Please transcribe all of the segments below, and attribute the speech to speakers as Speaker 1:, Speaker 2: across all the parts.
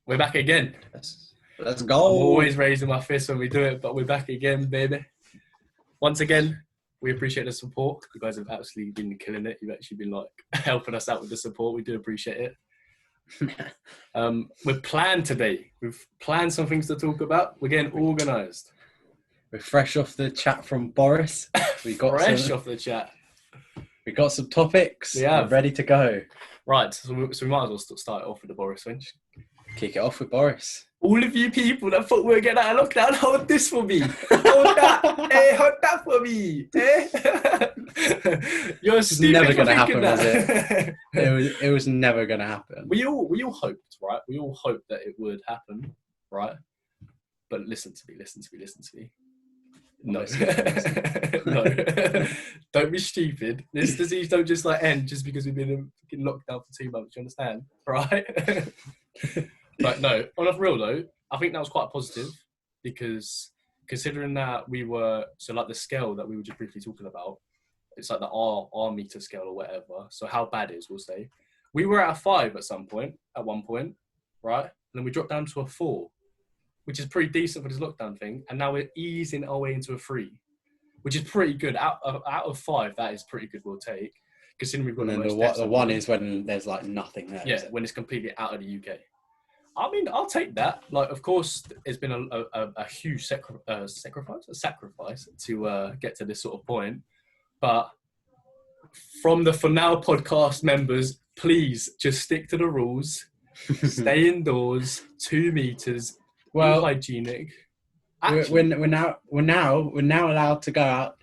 Speaker 1: We're back again.
Speaker 2: Let's
Speaker 1: I'm
Speaker 2: go.
Speaker 1: always raising my fist when we do it, but we're back again, baby. Once again, we appreciate the support. You guys have absolutely been killing it. You've actually been like helping us out with the support. We do appreciate it. We're planned today. We've planned some things to talk about. We're getting organised.
Speaker 2: We're fresh off the chat from Boris. We got
Speaker 1: off the chat.
Speaker 2: We got some topics. We're ready to go.
Speaker 1: Right, so we might as well start it off with the Boris Finch.
Speaker 2: Kick it off with Boris.
Speaker 1: All of you people that thought we were getting out of lockdown, hold this for me. Hold that. Hey, hold that for me. You're stupid.
Speaker 2: Never going to happen,
Speaker 1: that.
Speaker 2: was it? It was never going to happen.
Speaker 1: We all hoped, right? We all hoped that it would happen, right? But listen to me. No. No. Don't be stupid. This disease don't just like end just because we've been in lockdown for 2 months, you understand? Right? But no, on a real note, I think that was quite positive because considering that we were, so like the scale that we were just briefly talking about, it's like the R meter scale or whatever. So how bad it is, we'll say. We were at a 5 at one point, right? And then we dropped down to a 4, which is pretty decent for this lockdown thing. And now we're easing our way into a 3, which is pretty good. Out of 5, that is pretty good, we'll take. Considering we've got
Speaker 2: the one is when there's like nothing there.
Speaker 1: Yeah, when it's completely out of the UK. I mean, I'll take that. Like, of course, it's been a huge sacrifice to get to this sort of point. But from the For Now podcast members, please just stick to the rules. Stay indoors, 2 meters. Well, hygienic.
Speaker 2: We're now allowed to go out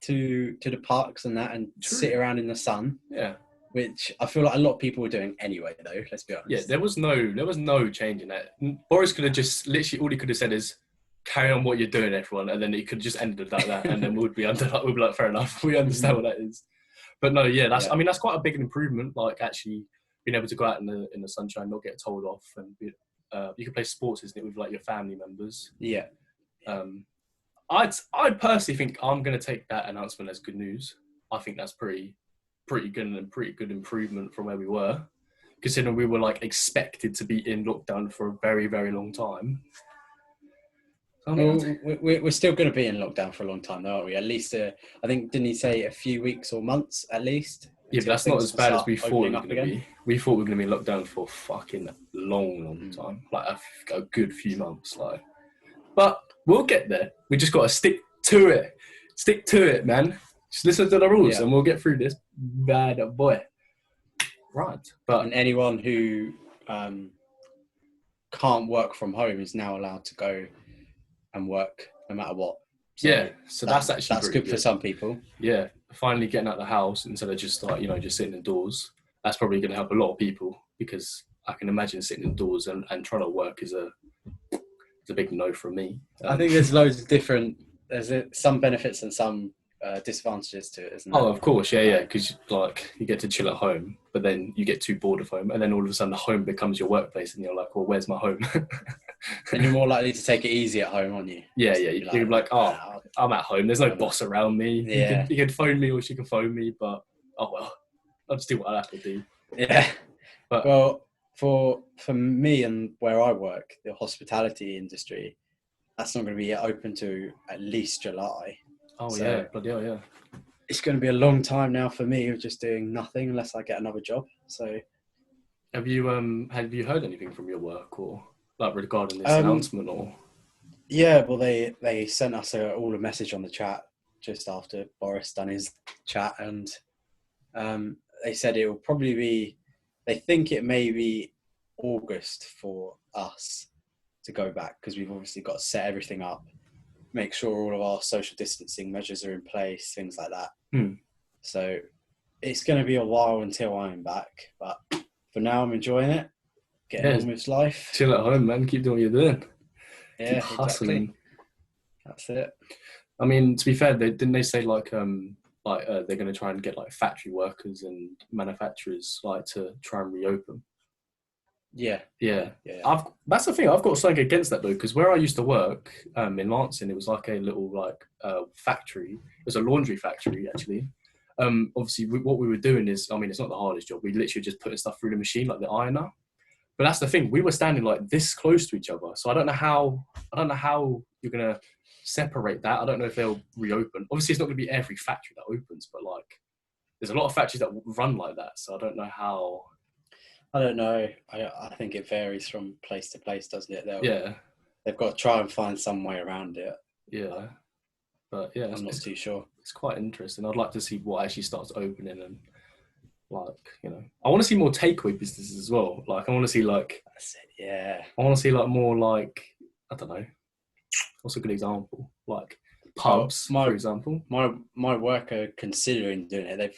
Speaker 2: to the parks and that and sit around in the sun.
Speaker 1: Yeah.
Speaker 2: Which I feel like a lot of people were doing anyway, though. Let's be honest.
Speaker 1: Yeah, there was no change in that. Boris could have just literally all he could have said is, "Carry on what you're doing, everyone," and then he could just ended it like that, and then we'd be like, fair enough, we understand what that is. But no, I mean that's quite a big improvement. Like actually being able to go out in the sunshine, not get told off, and you can play sports, isn't it, with like your family members.
Speaker 2: Yeah.
Speaker 1: I'd personally think I'm going to take that announcement as good news. I think that's pretty good and pretty good improvement from where we were, considering we were like expected to be in lockdown for a very, very long time.
Speaker 2: We're still going to be in lockdown for a long time, though, aren't we? At least, I think, didn't he say a few weeks or months at least?
Speaker 1: Yeah, but that's not as bad as we thought we were going to be. We thought we were going to be in lockdown for fucking long time, like a good few months, like. But we'll get there. We just got to stick to it, man. Just listen to the rules and we'll get through this bad boy. Right.
Speaker 2: And anyone who can't work from home is now allowed to go and work no matter what.
Speaker 1: So that's actually
Speaker 2: good for some people.
Speaker 1: Yeah. Finally getting out of the house instead of just like, just sitting indoors. That's probably going to help a lot of people because I can imagine sitting indoors and trying to work is a big no from me.
Speaker 2: I think there's loads of different, there's some benefits and some disadvantages to it, isn't there?
Speaker 1: Oh, of course, yeah, because like you get to chill at home, but then you get too bored of home, and then all of a sudden the home becomes your workplace, and you're like, well, where's my home?
Speaker 2: And you're more likely to take it easy at home, aren't you?
Speaker 1: Yeah, you're like, oh, I'm at home. There's no boss around me.
Speaker 2: Yeah.
Speaker 1: You can phone me, or she can phone me, but oh well, I'll just do what I have to do.
Speaker 2: Yeah. But well, for me and where I work, the hospitality industry, that's not going to be open to at least July.
Speaker 1: Oh, so yeah, bloody hell, yeah.
Speaker 2: It's going to be a long time now for me of just doing nothing unless I get another job. So,
Speaker 1: have you heard anything from your work or like regarding this announcement or?
Speaker 2: Yeah, well, they sent us all a message on the chat just after Boris done his chat, and they said it will probably be. They think it may be August for us to go back because we've obviously got to set everything up. Make sure all of our social distancing measures are in place, things like that. So it's going to be a while until I'm back, but for now I'm enjoying it. Getting on with life.
Speaker 1: Chill at home, man. Keep doing what you're doing.
Speaker 2: Yeah,
Speaker 1: keep hustling.
Speaker 2: Exactly. That's it.
Speaker 1: I mean, to be fair, didn't they say like they're going to try and get like factory workers and manufacturers like to try and reopen? Yeah. That's the thing. I've got something against that though, because where I used to work in Lancing, it was like a little factory. It was a laundry factory actually. Obviously, what we were doing is, I mean, it's not the hardest job. We literally just putting stuff through the machine like the ironer. But that's the thing. We were standing like this close to each other, so I don't know how you're gonna separate that. I don't know if they'll reopen. Obviously, it's not gonna be every factory that opens, but like there's a lot of factories that run like that. So I don't know how.
Speaker 2: I don't know. I think it varies from place to place, doesn't it?
Speaker 1: Yeah.
Speaker 2: They've got to try and find some way around it.
Speaker 1: Yeah. But yeah,
Speaker 2: I'm not too sure.
Speaker 1: It's quite interesting. I'd like to see what actually starts opening and like, I want to see more takeaway businesses as well. Like I want to see like,
Speaker 2: that's it, yeah.
Speaker 1: I want to see like more like, I don't know, what's a good example? Like pubs, for example.
Speaker 2: My work are considering doing it. They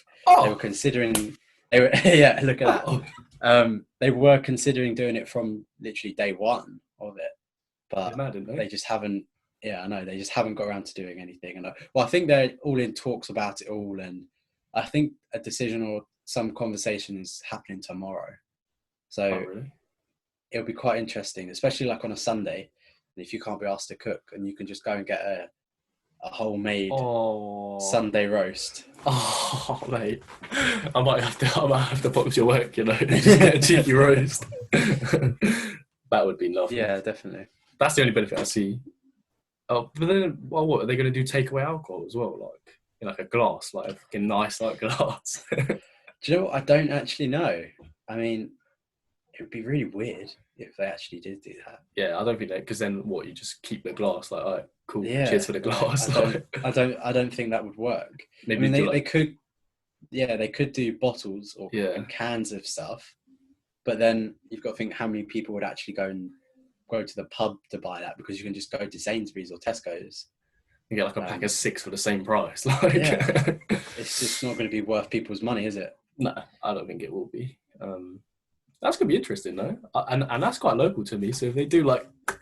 Speaker 2: were considering. They were yeah. Look at that. They were considering doing it from literally day one of it, but
Speaker 1: mad, didn't they?
Speaker 2: They just haven't. Yeah, I know. They just haven't got around to doing anything. And I think they're all in talks about it all, and I think a decision or some conversation is happening tomorrow. So
Speaker 1: really?
Speaker 2: It'll be quite interesting, especially like on a Sunday, if you can't be asked to cook and you can just go and get a homemade Sunday roast.
Speaker 1: Oh, mate, I might have to pop to your work, just get a cheeky roast. That would be lovely.
Speaker 2: Yeah, definitely.
Speaker 1: That's the only benefit I see. Oh, but then, what are they going to do? Takeaway alcohol as well, like in like a glass, like a fucking nice like glass.
Speaker 2: Do you know what? I don't actually know. I mean, it would be really weird if they actually did do that.
Speaker 1: Yeah, I don't think that, because then what? You just keep the glass, like, all right, cool, cheers for the glass.
Speaker 2: I don't think that would work.
Speaker 1: Maybe
Speaker 2: I mean, they could, they could do bottles or cans of stuff, but then you've got to think how many people would actually go to the pub to buy that, because you can just go to Sainsbury's or Tesco's.
Speaker 1: You get like a pack of 6 for the same price.
Speaker 2: It's just not going to be worth people's money, is it?
Speaker 1: No, I don't think it will be. That's going to be interesting, though. And that's quite local to me. So if they do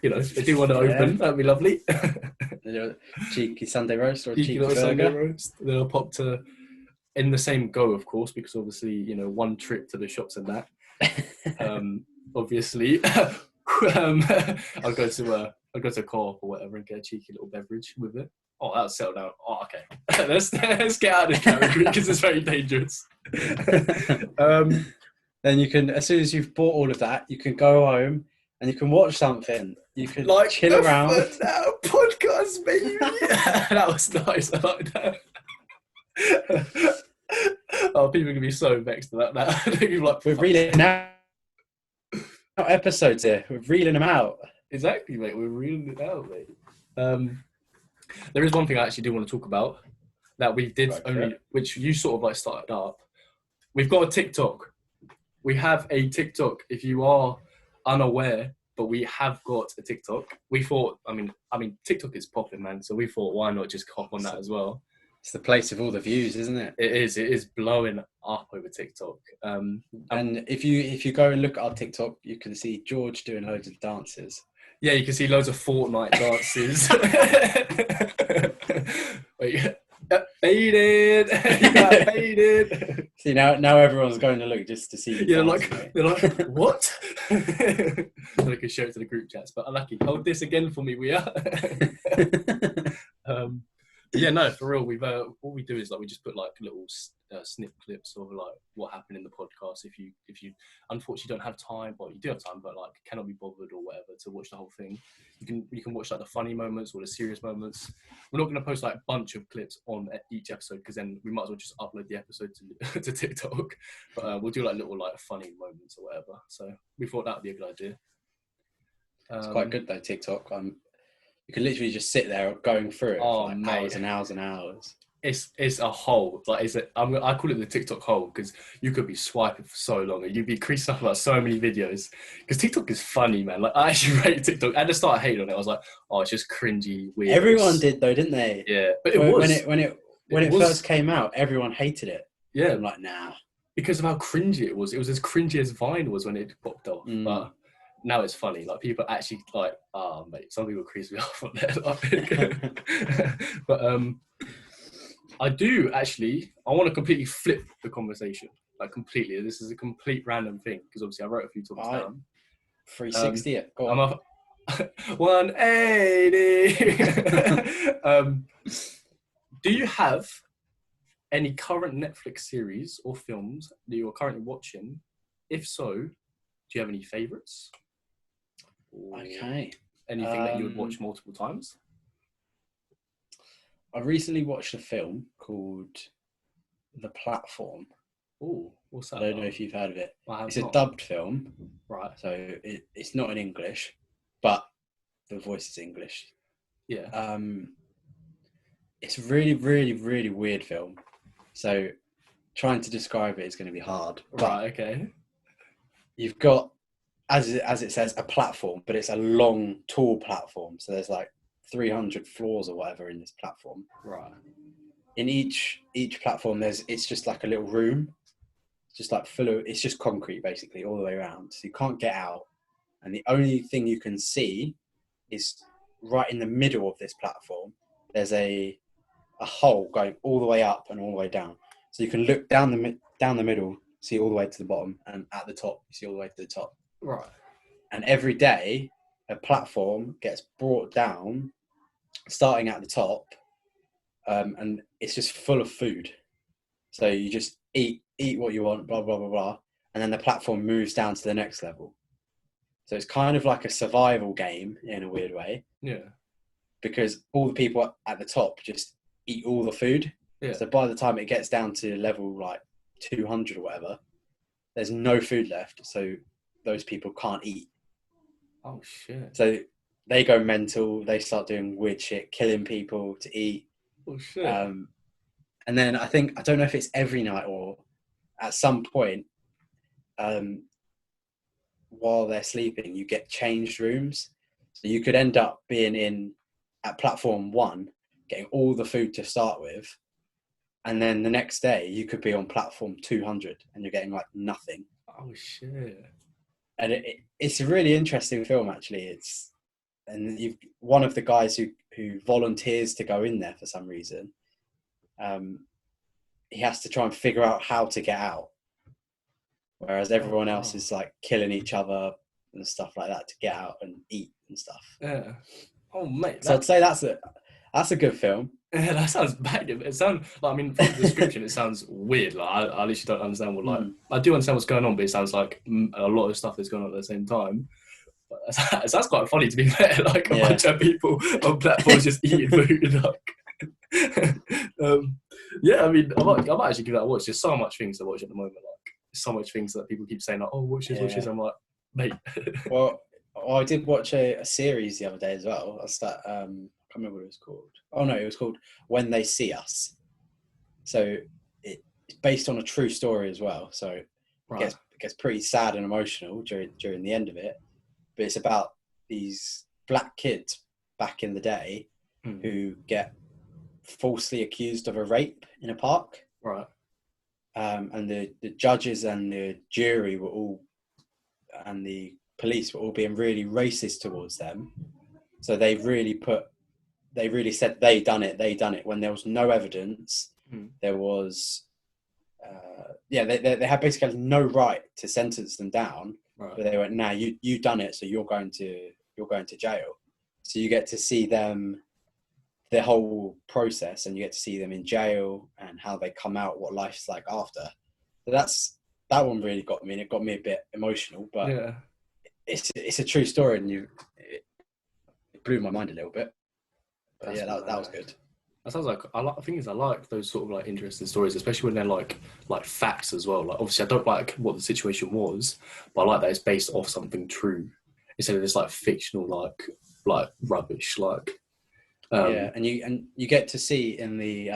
Speaker 1: if they do want to open, that'd be lovely.
Speaker 2: Cheeky Sunday roast or a cheeky
Speaker 1: Sunday roast. Then I'll pop to, in the same go, of course, because obviously, one trip to the shops and that. Obviously, I'll go to Co-op or whatever and get a cheeky little beverage with it. Oh, that'll settle down. Oh, okay. Let's get out of this category because it's very dangerous.
Speaker 2: Then you can, as soon as you've bought all of that, you can go home and you can watch something. You can chill around.
Speaker 1: Podcast, baby. That was nice. I like that. Oh, people are gonna be so vexed about that.
Speaker 2: We're reeling out episodes here. We're reeling them out.
Speaker 1: Exactly, mate. We're reeling it out, mate. There is one thing I actually do want to talk about that we did which you sort of started up. We've got a TikTok. We have a TikTok. If you are unaware, but we have got a TikTok. We thought, I mean, TikTok is popping, man. So we thought, why not just hop on that as well?
Speaker 2: It's the place of all the views, isn't it?
Speaker 1: It is blowing up over TikTok.
Speaker 2: And if you go and look at our TikTok, you can see George doing loads of dances.
Speaker 1: Yeah, you can see loads of Fortnite dances. Wait, faded. Faded.
Speaker 2: See, now everyone's going to look just to see.
Speaker 1: Yeah, they're like, what? They can show it to the group chats. But unlucky, hold this again for me. We are. Yeah, no, for real. We've what we do is we just put little snip clips of what happened in the podcast. If you unfortunately don't have time, or you do have time, but cannot be bothered or whatever to watch the whole thing, you can watch the funny moments or the serious moments. We're not going to post a bunch of clips on each episode, because then we might as well just upload the episode to TikTok. But we'll do little funny moments or whatever. So we thought that would be a good idea.
Speaker 2: It's quite good though, TikTok. You can literally just sit there going through it for hours and hours and hours.
Speaker 1: It's a hole. I call it the TikTok hole, because you could be swiping for so long and you'd be creasing up about so many videos. Because TikTok is funny, man. I actually rate TikTok. At the start, I hated on it. I was like, oh, it's just cringy, weird.
Speaker 2: Everyone did though, didn't they?
Speaker 1: Yeah, but when
Speaker 2: it first came out, everyone hated it.
Speaker 1: Yeah,
Speaker 2: I'm like, nah,
Speaker 1: because of how cringy it was. It was as cringy as Vine was when it popped off. But now it's funny. People actually oh mate, some people crease me off on there. But I do actually. I want to completely flip the conversation. Completely. This is a complete random thing, because obviously I wrote a few topics down.
Speaker 2: 360 it. Go on.
Speaker 1: I'm 180. Do you have any current Netflix series or films that you're currently watching? If so, Do you have any favourites?
Speaker 2: Okay.
Speaker 1: Anything that you would watch multiple times?
Speaker 2: I recently watched a film called The Platform.
Speaker 1: Oh, what's that?
Speaker 2: I don't know if you've heard of it. It's
Speaker 1: not.
Speaker 2: a dubbed film,
Speaker 1: Right.
Speaker 2: so it's not in English, but the voice is English.
Speaker 1: Yeah.
Speaker 2: It's a really, really, really weird film. So trying to describe it is going to be hard.
Speaker 1: Right. Okay.
Speaker 2: You've got, as it says, a platform, but it's a long, tall platform. So there's like 300 floors or whatever in this platform.
Speaker 1: Right.
Speaker 2: In each platform, it's just like a little room, just like it's just concrete basically all the way around. So you can't get out, and the only thing you can see is right in the middle of this platform. There's a hole going all the way up and all the way down. So you can look down the middle, see all the way to the bottom, and at the top, you see all the way to the top.
Speaker 1: Right.
Speaker 2: And every day, a platform gets brought down, starting at the top, and it's just full of food. So you just eat what you want, blah, blah, blah, blah. And then the platform moves down to the next level. So it's kind of like a survival game in a weird way.
Speaker 1: Yeah.
Speaker 2: Because all the people at the top just eat all the food.
Speaker 1: Yeah.
Speaker 2: So by the time it gets down to level like 200 or whatever, there's no food left. So those people can't eat.
Speaker 1: Oh, shit.
Speaker 2: So they go mental. They start doing weird shit, killing people to eat.
Speaker 1: Oh, shit.
Speaker 2: And then I don't know if it's every night or at some point, while they're sleeping, you get changed rooms. So you could end up being at platform 1, getting all the food to start with. And then the next day you could be on platform 200 and you're getting like nothing.
Speaker 1: Oh, shit.
Speaker 2: And it's a really interesting film, actually. One of the guys who volunteers to go in there for some reason, he has to try and figure out how to get out, whereas everyone else is like killing each other and stuff like that to get out and eat and stuff.
Speaker 1: Yeah. Oh, mate.
Speaker 2: So I'd say that's a good film.
Speaker 1: Yeah, that sounds bad. It sounds like, I mean, from the description, it sounds weird. Like I literally don't understand what, like, I do understand what's going on, but it sounds like a lot of stuff is going on at the same time. But it sounds quite funny, to be fair. Like a bunch of people on platforms just eating food. Like, yeah, I mean, I might actually give that a watch. There's so much things to watch at the moment. Like, so much things that people keep saying, like, oh, watch this, watch this. I'm like, mate.
Speaker 2: Well, I did watch a series the other day as well. That's that. I can't remember what it was called. Oh no, it was called When They See Us. So it's based on a true story as well. So it gets pretty sad and emotional during the end of it. But it's about these black kids back in the day who get falsely accused of a rape in a park.
Speaker 1: Right.
Speaker 2: And the judges and the jury and the police were all being really racist towards them. So they really said they done it when there was no evidence. There was, they had basically no right to sentence them down. Right. But they went, "Nah, you done it, so you're going to jail." So you get to see them, their whole process, and you get to see them in jail and how they come out, what life's like after. So that one really got me, and it got me a bit emotional. But it's a true story, and it blew my mind a little bit. But that was good.
Speaker 1: That sounds like I like those sort of like interesting stories, especially when they're like facts as well. Like obviously I don't like what the situation was, but I like that it's based off something true instead of this like fictional like rubbish. Like
Speaker 2: and you get to see in the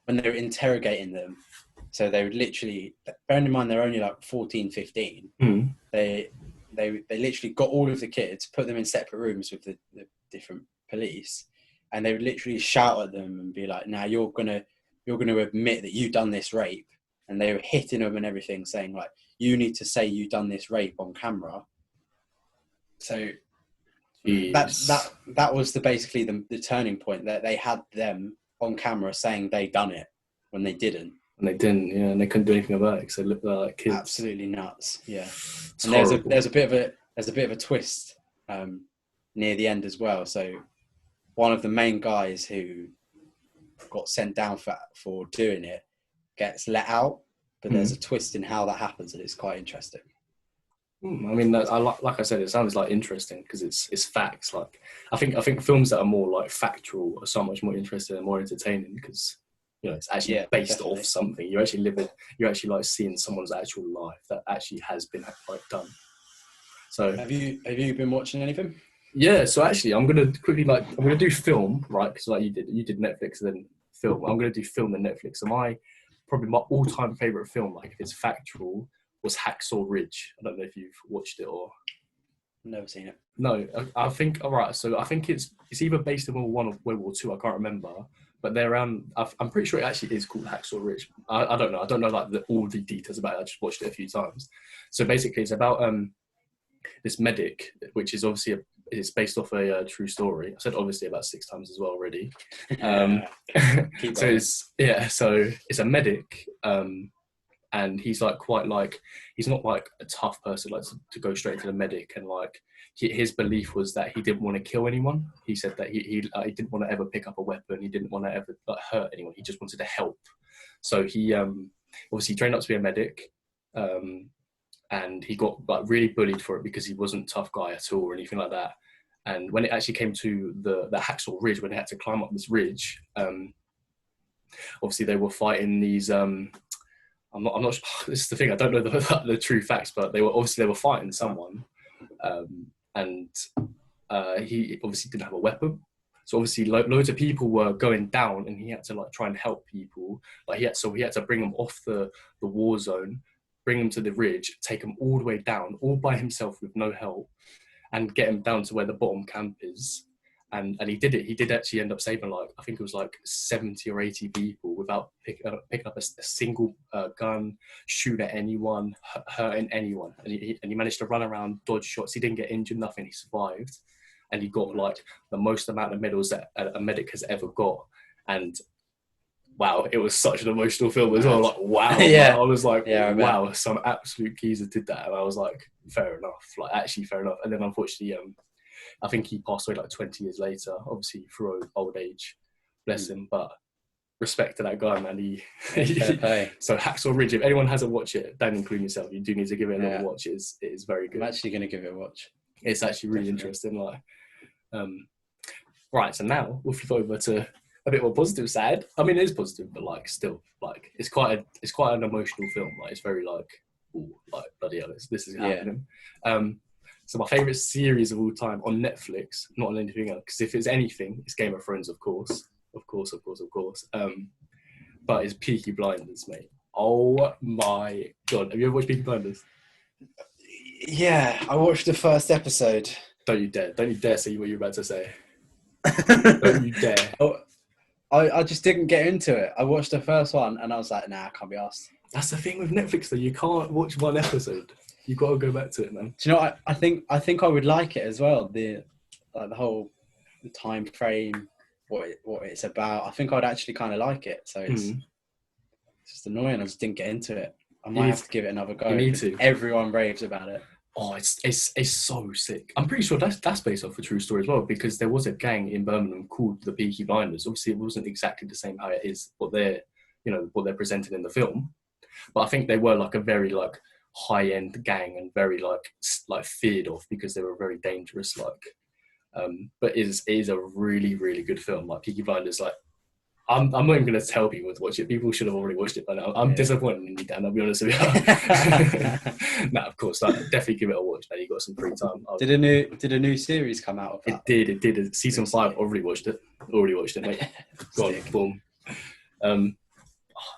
Speaker 2: when they were interrogating them. So they would literally, bearing in mind they're only like 14, 15. They literally got all of the kids, put them in separate rooms with the different police. And they would literally shout at them and be like, "Now you're gonna admit that you done this rape." And they were hitting them and everything, saying like, "You need to say you done this rape on camera." So that was basically the turning point, that they had them on camera saying they done it when they didn't.
Speaker 1: And they didn't, yeah, and they couldn't do anything about it because they looked like kids.
Speaker 2: Absolutely nuts, yeah.
Speaker 1: It's
Speaker 2: and
Speaker 1: horrible.
Speaker 2: there's a bit of a twist near the end as well. So one of the main guys who got sent down for doing it gets let out, but there's a twist in how that happens, and it's quite interesting.
Speaker 1: I mean, like I said, it sounds like interesting because it's facts. Like I think films that are more like factual are so much more interesting and more entertaining because it's actually based
Speaker 2: definitely.
Speaker 1: off something. You're actually living. You're actually like seeing someone's actual life that actually has been like done. So
Speaker 2: Have you been watching anything?
Speaker 1: yeah, so actually, I'm gonna do film, right? Because like you did Netflix and then film. I'm gonna do film and Netflix. So probably my all-time favorite film, like if it's factual, was Hacksaw Ridge. I don't know if you've watched it or
Speaker 2: Never seen it.
Speaker 1: no. I think all right. So I think it's either based on World War One or World War Two. I can't remember, but they're around. I'm pretty sure it actually is called Hacksaw Ridge. I don't know. I don't know like all the details about it. I just watched it a few times. So basically, it's about this medic, which is obviously it's based off a true story. I said obviously about 6 times as well already. So it's a medic, and he's like quite like he's not like a tough person like to go straight to the medic, and like his belief was that he didn't want to kill anyone. He said that he didn't want to ever pick up a weapon. He didn't want to ever like hurt anyone. He just wanted to help. So he obviously trained up to be a medic. And he got like really bullied for it because he wasn't a tough guy at all or anything like that. And when it actually came to the Hacksaw Ridge, when they had to climb up this ridge, obviously they were fighting these. I'm not. This is the thing. I don't know the true facts, but they were fighting someone, and he obviously didn't have a weapon. So obviously loads of people were going down, and he had to like try and help people. Like he had to bring them off the war zone, bring them to the ridge, take them all the way down, all by himself with no help, and get him down to where the bottom camp is. And he did it. He did actually end up saving like I think it was like 70 or 80 people without picking up a single gun, shoot at anyone, hurting anyone. And he managed to run around, dodge shots. He didn't get injured, nothing. He survived, and he got like the most amount of medals that a medic has ever got. And wow, it was such an emotional film as well. Like, wow.
Speaker 2: Yeah.
Speaker 1: I was like,
Speaker 2: Yeah,
Speaker 1: wow, some absolute geezer did that. And I was like, fair enough. Like, actually, fair enough. And then unfortunately, I think he passed away like 20 years later, obviously through old age. Bless him. But respect to that guy, man. So Hacksaw Ridge, if anyone hasn't watched it, don't include yourself. You do need to give it a little watch. It is very good.
Speaker 2: I'm actually going to give it a watch.
Speaker 1: It's actually really interesting. Like, right. So now we'll flip over to a bit more positive side. I mean, it is positive, but like still, like it's quite an emotional film. Like it's very like, ooh, like bloody hell, this is happening. So my favorite series of all time on Netflix, not on anything else, because if it's anything, it's Game of Thrones, of course. But it's Peaky Blinders, mate. Oh my god, have you ever watched Peaky Blinders?
Speaker 2: Yeah, I watched the first episode.
Speaker 1: Don't you dare say what you're about to say. Don't you dare.
Speaker 2: I just didn't get into it. I watched the first one and I was like, nah, I can't be asked.
Speaker 1: That's the thing with Netflix, though. You can't watch one episode. You got to go back to it, man.
Speaker 2: Do you know what? I think I would like it as well. The whole time frame, what it's about. I think I'd actually kind of like it. So it's just annoying. I just didn't get into it. I might have to give it another go.
Speaker 1: You need to.
Speaker 2: Everyone raves about it.
Speaker 1: Oh, it's so sick. I'm pretty sure that's based off a true story as well, because there was a gang in Birmingham called the Peaky Blinders. Obviously, it wasn't exactly the same how it is what they're presented in the film, but I think they were like a very like high-end gang and very like feared of because they were very dangerous. Like, but it is a really really good film. Like Peaky Blinders, like. I'm not even going to tell people to watch it. People should have already watched it by now. I'm disappointed in you, Dan. I'll be honest with you. No, of course. Definitely give it a watch. Now you got some free time.
Speaker 2: Did a new series come out of that?
Speaker 1: It did. Season 5. Already watched it, mate. Go on, boom.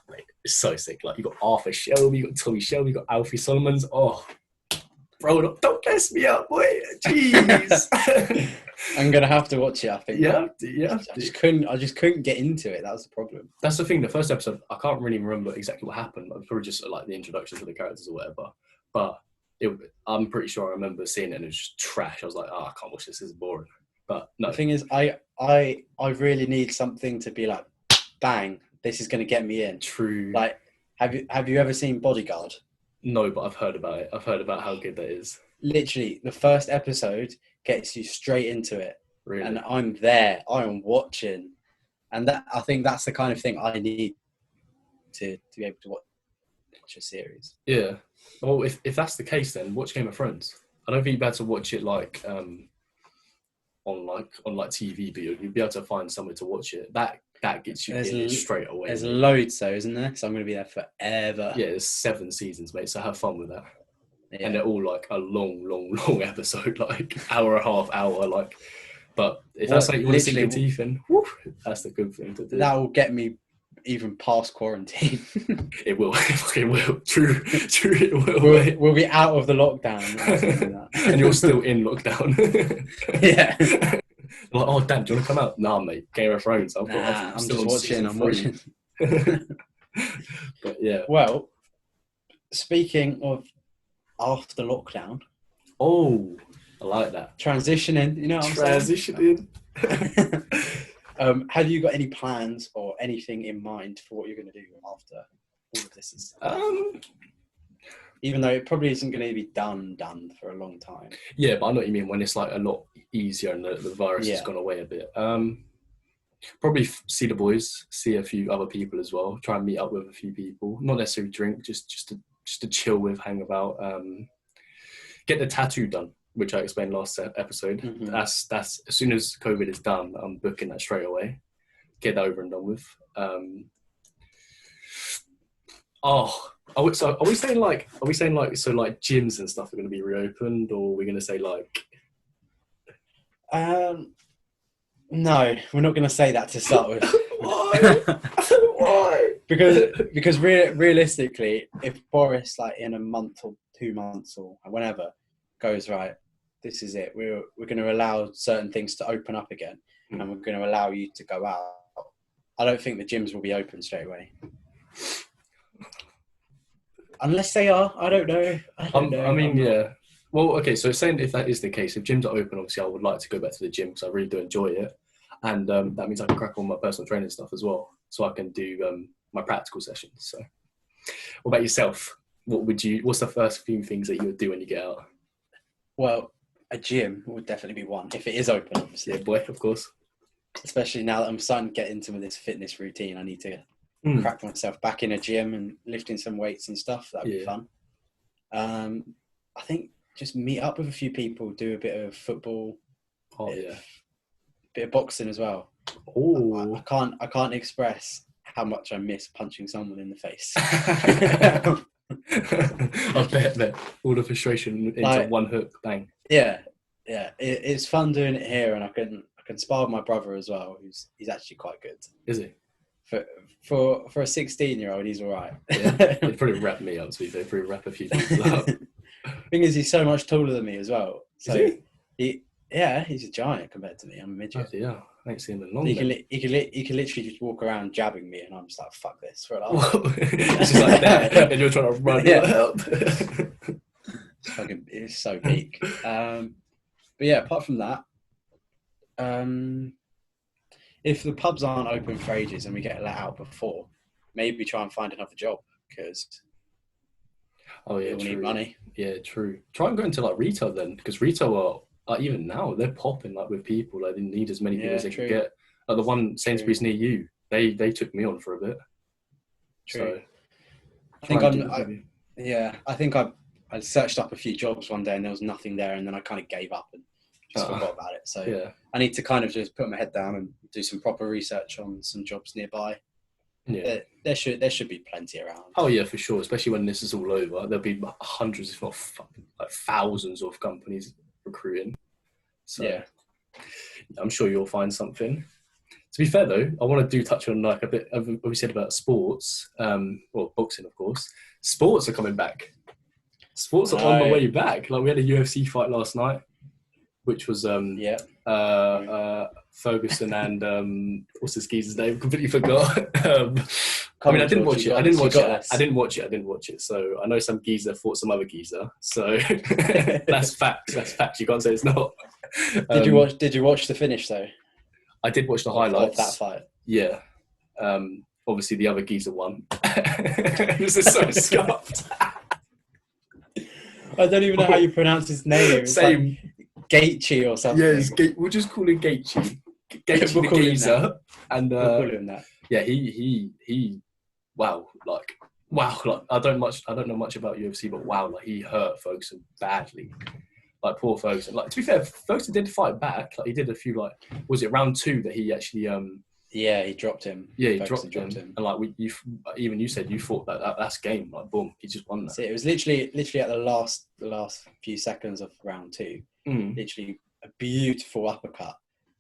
Speaker 1: Mate, it's so sick. Like you got Arthur Shelby, you got Tommy Shelby, you got Alfie Solomons. Oh, bro, don't mess me up, boy. Jeez.
Speaker 2: I'm gonna have to watch it. I think.
Speaker 1: Yeah.
Speaker 2: I just couldn't get into it. That was the problem.
Speaker 1: That's the thing. The first episode, I can't really remember exactly what happened. It was probably just like the introduction to the characters or whatever. But I'm pretty sure I remember seeing it and it was just trash. I was like, I can't watch this. This is boring. But no.
Speaker 2: The thing is, I really need something to be like, bang, this is gonna get me in.
Speaker 1: True.
Speaker 2: Like, have you ever seen Bodyguard?
Speaker 1: No, but I've heard about it. I've heard about how good that is.
Speaker 2: Literally, the first episode gets you straight into it.
Speaker 1: Really?
Speaker 2: And I'm there. I'm watching. And I think that's the kind of thing I need to be able to watch a series.
Speaker 1: Yeah. Well, if that's the case, then watch Game of Thrones. I don't think you'd be able to watch it like on TV, but you'd be able to find somewhere to watch it. That gets you in it straight away.
Speaker 2: There's
Speaker 1: mate.
Speaker 2: loads though, isn't there? So I'm going to be there forever.
Speaker 1: Yeah, there's 7 seasons, mate. So have fun with that.
Speaker 2: Yeah.
Speaker 1: And they're all like a long episode, like hour and a half, hour. Like, but if that's like you want to sink your teeth in, whew, that's the good thing to do.
Speaker 2: That will get me even past quarantine.
Speaker 1: It will. It will. True. It will.
Speaker 2: We'll be out of the lockdown.
Speaker 1: And you're still in lockdown.
Speaker 2: Yeah.
Speaker 1: Like, oh damn, do you want to come out? Nah, mate. Game of Thrones.
Speaker 2: I'm just watching. I'm watching.
Speaker 1: But yeah.
Speaker 2: Well, speaking of after lockdown.
Speaker 1: Oh, I like that.
Speaker 2: Transitioning. You know what I'm saying?
Speaker 1: Transitioning.
Speaker 2: Have you got any plans or anything in mind for what you're going to do after all of this is even though it probably isn't going to be done for a long time.
Speaker 1: Yeah, but I know what you mean when it's like a lot easier and the virus has gone away a bit. Probably see the boys, see a few other people as well, try and meet up with a few people, not necessarily drink, just to chill with, hang about, get the tattoo done, which I explained last episode.
Speaker 2: Mm-hmm.
Speaker 1: That's as soon as COVID is done, I'm booking that straight away, get that over and done with. Are we saying like so like gyms and stuff are going to be reopened, or are we going to say like
Speaker 2: no, we're not going to say that to start with.
Speaker 1: Why?
Speaker 2: because realistically, if Boris like in a month or 2 months or whenever goes, right, this is it, we're going to allow certain things to open up again, and we're going to allow you to go out, I don't think the gyms will be open straight away. Unless they are, I don't know.
Speaker 1: I mean, yeah. Well, okay, so saying if that is the case, if gyms are open, obviously I would like to go back to the gym because I really do enjoy it. And that means I can crack on my personal training stuff as well. So I can do my practical sessions. So what about yourself? What's the first few things that you would do when you get out?
Speaker 2: Well, a gym would definitely be one, if it is open, obviously.
Speaker 1: Yeah, boy, of course. Especially
Speaker 2: now that I'm starting to get into this fitness routine, I need to crack myself back in a gym and lifting some weights and stuff. That'd be fun. I think just meet up with a few people, do a bit of football, bit of boxing as well.
Speaker 1: Oh,
Speaker 2: I can't express how much I miss punching someone in the face.
Speaker 1: I bet that all the frustration into one hook, bang.
Speaker 2: Yeah. It's fun doing it here, and I can spar with my brother as well. He's actually quite good.
Speaker 1: Is he?
Speaker 2: For a 16-year-old, he's all right.
Speaker 1: Yeah, he'd probably wrap me up, to be fair. Probably wrap a few people up.
Speaker 2: Thing is, he's so much taller than me as well. So he's a giant compared to me. I'm a midget.
Speaker 1: Yeah, I ain't seen him in long.
Speaker 2: He can literally just walk around jabbing me, and I'm just like, fuck this for a laugh.
Speaker 1: It's just like that, and you're trying to run.
Speaker 2: Yeah.
Speaker 1: Help.
Speaker 2: It's so big. But yeah, apart from that, if the pubs aren't open for ages and we get let out before, maybe try and find another job because we need money.
Speaker 1: Yeah, true. Try and go into like retail then, because retail are even now they're popping like with people. Like they need as many people as they can get. Like the one Sainsbury's near you, they took me on for a bit.
Speaker 2: True.
Speaker 1: So,
Speaker 2: I think I searched up a few jobs one day and there was nothing there, and then I kind of gave up and just forgot about it. So I need to kind of just put my head down and do some proper research on some jobs nearby. Yeah, there should be plenty around.
Speaker 1: Oh yeah, for sure. Especially when this is all over, there'll be hundreds, if not like thousands, of companies recruiting. So yeah, I'm sure you'll find something. To be fair though, I want to touch on like a bit of what we said about sports. Well, boxing, of course. Sports are coming back. Sports are on the way back. Like we had a UFC fight last night, which was Ferguson and what's this geezer's name? Completely forgot. I mean, I didn't watch it. So I know some geezer fought some other geezer. So that's facts. That's facts. You can't say it's not.
Speaker 2: Did you watch the finish though?
Speaker 1: I did watch the highlights
Speaker 2: of that fight.
Speaker 1: Yeah. Obviously, the other geezer won. This is so scuffed.
Speaker 2: I don't even know how you pronounce his name. It's
Speaker 1: Same.
Speaker 2: Like Gaethje or something.
Speaker 1: Yeah, we'll just call him Gaethje. Gaethje the geezer. And
Speaker 2: we'll call him that.
Speaker 1: Yeah, he. Wow, like wow, like I don't know much about UFC, but wow, like he hurt Ferguson badly. Like poor Ferguson. Like to be fair, Ferguson did fight back. Like he did a few. Like was it round 2 that he actually
Speaker 2: Yeah, he dropped him.
Speaker 1: yeah, he
Speaker 2: Ferguson
Speaker 1: dropped him. And like you said you thought that's game. Like boom, he just won that.
Speaker 2: So it was literally at the last few seconds of round 2. Literally a beautiful uppercut.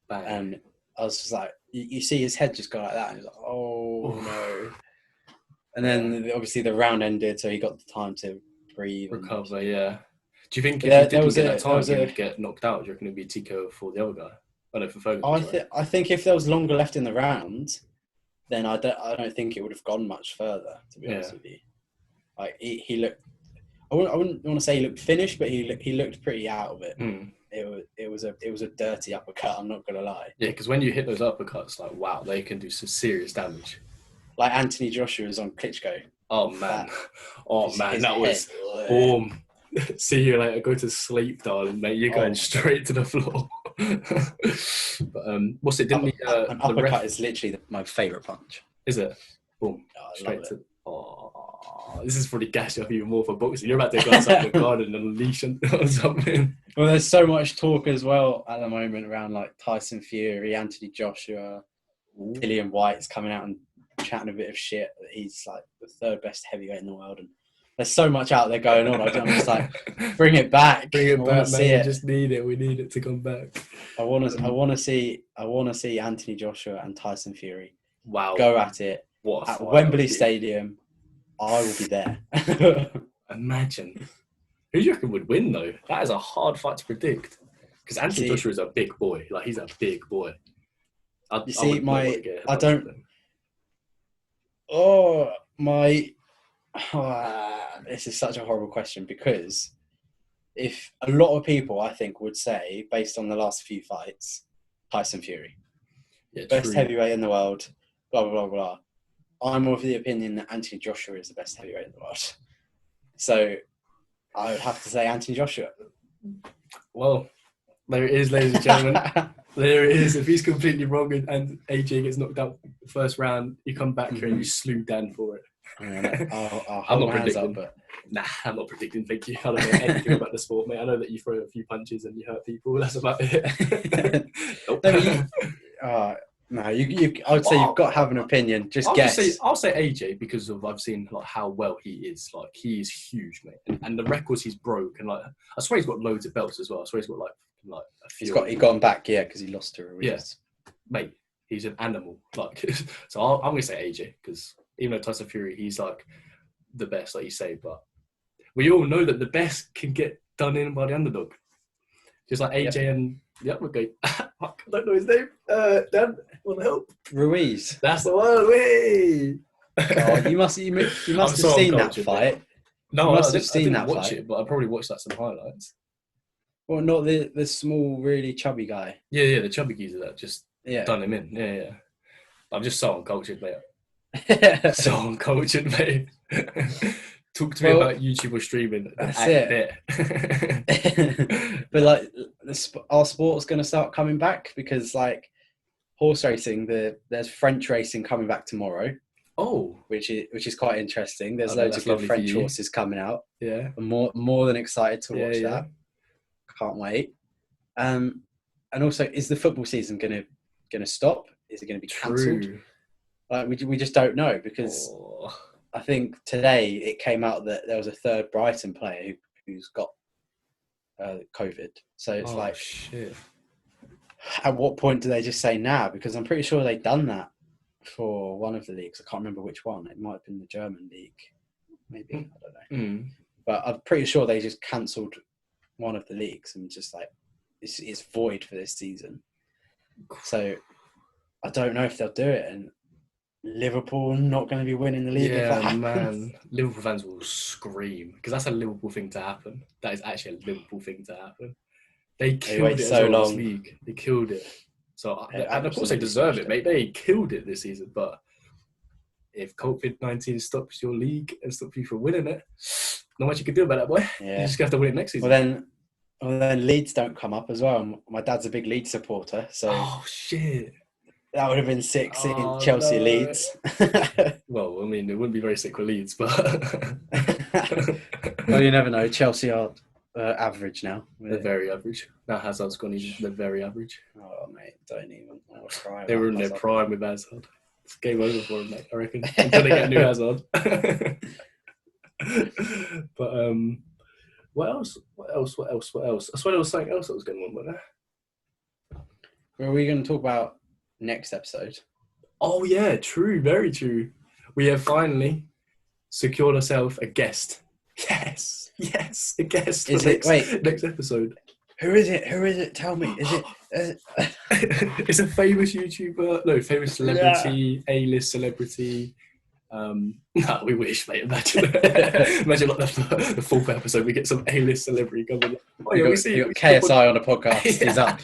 Speaker 1: Bang.
Speaker 2: And I was just like, you see his head just go like that, and he's like, oh no. And then obviously the round ended, so he got the time to breathe,
Speaker 1: recover. Yeah. Do you think if
Speaker 2: Yeah,
Speaker 1: he didn't get that time, he would get knocked out? Do you reckon it'd be TKO for the other guy? I know for Ferguson.
Speaker 2: I think if there was longer left in the round, then I don't think it would have gone much further. To be honest with you, like he looked. I wouldn't want to say he looked finished, but he looked pretty out of it. It was a dirty uppercut. I'm not gonna lie.
Speaker 1: Yeah, because when you hit those uppercuts, like wow, they can do some serious damage.
Speaker 2: Like Anthony Joshua's on Klitschko.
Speaker 1: Oh man, that was boom. See you later. Go to sleep, darling, mate. You're going straight to the floor. But what's it? Didn't
Speaker 2: an uppercut is literally my favourite punch.
Speaker 1: Is it? Boom. Straight to. Oh, this is probably gassing up even more for boxing. You're about to go outside the garden and unleash or something.
Speaker 2: Well, there's so much talk as well at the moment around like Tyson Fury, Anthony Joshua, Dillian White's coming out and chatting a bit of shit. He's like the 3rd best heavyweight in the world, and there's so much out there going on. I'm just like, bring it back.
Speaker 1: Bring it back, man. We just need it. We need it to come back.
Speaker 2: I want to see Anthony Joshua and Tyson Fury.
Speaker 1: Wow.
Speaker 2: Go at it at Wembley Stadium. I will be there.
Speaker 1: Imagine. Who do you reckon would win though? That is a hard fight to predict. Because Anthony Joshua is a big boy. Like he's a big boy.
Speaker 2: This is such a horrible question, because if a lot of people, I think, would say, based on the last few fights, Tyson Fury, best heavyweight in the world, blah, blah, blah, blah. I'm of the opinion that Anthony Joshua is the best heavyweight in the world. So I would have to say Anthony Joshua.
Speaker 1: Well, there it is, ladies and gentlemen. There it is. If he's completely wrong and AJ gets knocked out the first round, you come back here and you slew Dan for it.
Speaker 2: I'm not predicting.
Speaker 1: Nah, I'm not predicting. Thank you. I don't know anything about the sport, mate. I know that you throw a few punches and you hurt people. That's about it. Nope.
Speaker 2: I would say you've got to have an opinion.
Speaker 1: I'll say AJ because I've seen like how well he is. Like he is huge, mate, and the records he's broke. And like I swear he's got loads of belts as well. I swear he's got like a few.
Speaker 2: He got him back, because he lost to Ruiz.
Speaker 1: Yeah, mate, he's an animal. Like so, I'm gonna say AJ because even though Tyson Fury, he's like the best, like you say, but we all know that the best can get done in by the underdog. Just like AJ and the other guy. I don't know his name. Dan, want to help?
Speaker 2: Ruiz.
Speaker 1: That's the one. Wait.
Speaker 2: God, you must have seen that fight.
Speaker 1: No, I didn't watch it, but I probably watched like some highlights.
Speaker 2: Well, not the small, really chubby guy.
Speaker 1: Yeah, the chubby geezer that just done him in. Yeah. I'm just so uncultured, mate. So uncultured, mate. Talk to me about YouTube or streaming.
Speaker 2: That's it. But like, our sport's going to start coming back because, like, horse racing. There's French racing coming back tomorrow.
Speaker 1: Oh,
Speaker 2: which is quite interesting. There's loads of good French horses coming out.
Speaker 1: Yeah,
Speaker 2: I'm more than excited to watch that. Can't wait. And also, is the football season gonna stop? Is it going to be cancelled? Like we just don't know, because I think today it came out that there was a third Brighton player who's got COVID. So it's like,
Speaker 1: shit.
Speaker 2: At what point do they just say now? Because I'm pretty sure they've done that for one of the leagues. I can't remember which one. It might have been the German league, maybe. I don't know. But I'm pretty sure they just cancelled one of the leagues and just like it's void for this season. So I don't know if they'll do it. And Liverpool not going to be winning the league.
Speaker 1: Yeah, man. Liverpool fans will scream because that's a Liverpool thing to happen. That is actually a Liverpool thing to happen. They killed it so long. This league. They killed it. So, and of course they deserve it, mate. They killed it this season. But if COVID-19 stops your league and stops you from winning it, not much you can do about that, boy. Yeah. You just have to win it next season.
Speaker 2: Well, then Leeds don't come up as well. My dad's a big Leeds supporter, so.
Speaker 1: Oh shit!
Speaker 2: That would have been sick seeing
Speaker 1: Oh,
Speaker 2: Chelsea
Speaker 1: no.
Speaker 2: Leeds.
Speaker 1: Well, I mean, it wouldn't be very sick with Leeds, but
Speaker 2: Well, you never know. Chelsea are average now.
Speaker 1: they're very average. Now Hazard's gone, they're very average.
Speaker 2: Oh, mate, don't even. I'll cry.
Speaker 1: They were in their
Speaker 2: Hazard.
Speaker 1: prime with Hazard. It's game over for them, mate, I reckon, until they get new Hazard. But what else? I swear there was something else that was going on, wasn't there?
Speaker 2: Well, are we going to talk about next episode?
Speaker 1: Oh yeah, true, very true. We have finally secured ourselves a guest. Yes, a guest.
Speaker 2: Is
Speaker 1: for
Speaker 2: it? Wait,
Speaker 1: next episode.
Speaker 2: Who is it? Who is it? Tell me. Is it?
Speaker 1: It's a famous YouTuber. No, famous celebrity, A-list celebrity. No, we wish, mate. Imagine like the fourth episode, we get some A-list celebrity coming. Oh yeah, we got
Speaker 2: KSI on a podcast. He's up.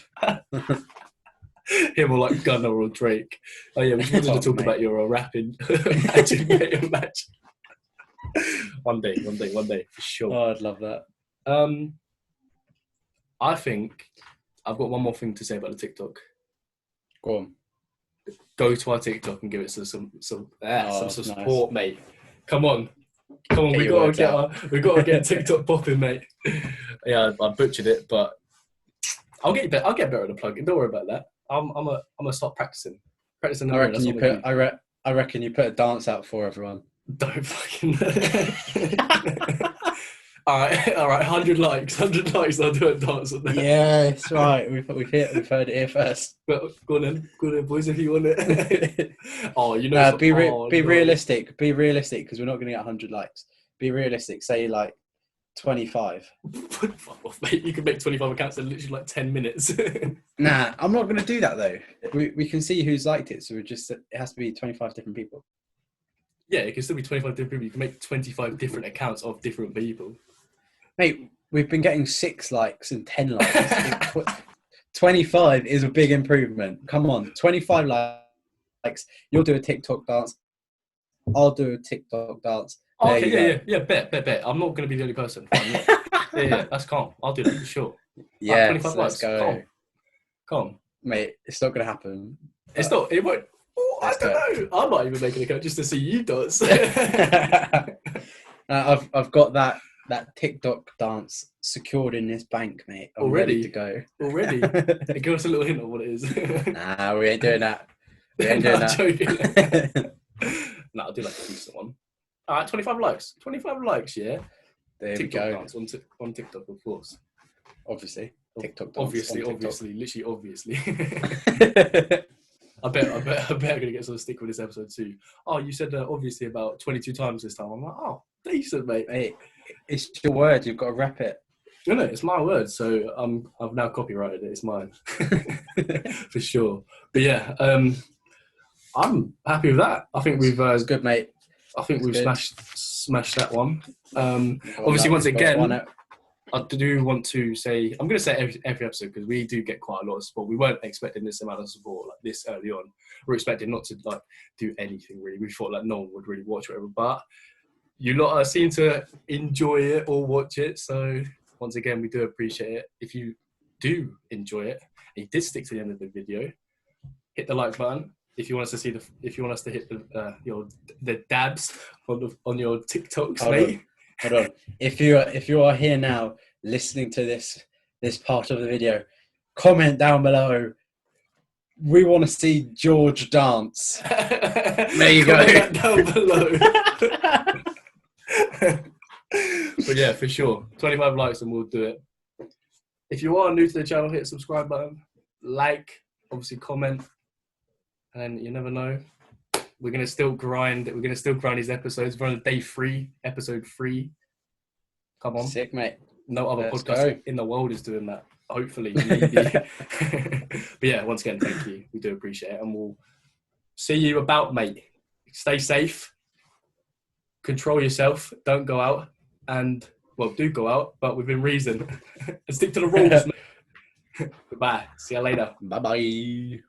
Speaker 1: Him or like Gunner or Drake. Oh yeah, we just wanted to talk about your rapping. Imagine. One day, for sure.
Speaker 2: Oh, I'd love that.
Speaker 1: I think I've got one more thing to say about the TikTok.
Speaker 2: Go on.
Speaker 1: Go to our TikTok and give it some support,
Speaker 2: nice.
Speaker 1: mate. Come on, we gotta get TikTok popping, mate. Yeah, I butchered it, but I'll get better at the plug. Don't worry about that. I'm gonna start practicing.
Speaker 2: I reckon you put a dance out for everyone.
Speaker 1: Don't fucking. all right. 100 likes. I'll do a dance on that.
Speaker 2: Yeah, that's right. We've heard it here first.
Speaker 1: But go on then, boys, if you want it. Oh, you know.
Speaker 2: Be realistic. Be realistic, because we're not going to get 100 likes. Be realistic. Say like 25.
Speaker 1: Fuck off, mate. You can make 25 accounts in literally like 10 minutes.
Speaker 2: Nah, I'm not going to do that though. We can see who's liked it, so it has to be 25 different people.
Speaker 1: Yeah, it can still be 25 different people. You can make 25 different accounts of different people.
Speaker 2: Mate, we've been getting 6 likes and 10 likes. 25 is a big improvement. Come on, 25 likes. You'll do a TikTok dance. I'll do a TikTok dance.
Speaker 1: Oh, okay, yeah. Bet. I'm not going to be the only person. Yeah, that's calm. I'll do that for sure.
Speaker 2: Yeah,
Speaker 1: 25
Speaker 2: let's go.
Speaker 1: Calm.
Speaker 2: Mate, it's not going to happen.
Speaker 1: It's not. It won't. Oh, I don't know. I might even make an account just to see you dance.
Speaker 2: I've got that TikTok dance secured in this bank, mate. I'm ready to go.
Speaker 1: Already? Give us a little hint of what it is.
Speaker 2: Nah, we ain't doing that.
Speaker 1: Joking. I'll do like a decent one. All right, 25 likes. 25 likes, yeah.
Speaker 2: There
Speaker 1: TikTok
Speaker 2: we go.
Speaker 1: dance on TikTok, of course.
Speaker 2: Obviously. TikTok dance.
Speaker 1: Obviously. I bet I'm going to get some stick with this episode too. Oh, you said obviously about 22 times this time. I'm like, oh, decent, mate.
Speaker 2: Hey, it's your word. You've got to rep it.
Speaker 1: No, it's my word. So I've now copyrighted it. It's mine. For sure. But yeah, I'm happy with that. I think we've...
Speaker 2: it's good, mate.
Speaker 1: I think we've smashed that one. Obviously, once again... I do want to say, I'm going to say every episode, because we do get quite a lot of support. We weren't expecting this amount of support like this early on. We're expecting not to like do anything really. We thought like no one would really watch whatever, but you lot seem to enjoy it or watch it. So once again, we do appreciate it. If you do enjoy it and you did stick to the end of the video, hit the like button. If you want us to see if you want us to hit the dabs on your TikToks, mate.
Speaker 2: Hold on. If you are here now listening to this part of the video, comment down below. We want to see George dance. There you go.
Speaker 1: Down below. But yeah, for sure. 25 likes and we'll do it. If you are new to the channel, hit the subscribe button, like, obviously comment, and then you never know. We're gonna still grind. We're gonna still grind these episodes. We're on day 3, episode 3. Come on,
Speaker 2: sick, mate.
Speaker 1: No other podcast in the world is doing that. Hopefully, maybe. But yeah, once again, thank you. We do appreciate it, and we'll see you about, mate. Stay safe. Control yourself. Don't go out, and well, do go out, but within reason. And stick to the rules. Goodbye. See you later.
Speaker 2: Bye bye.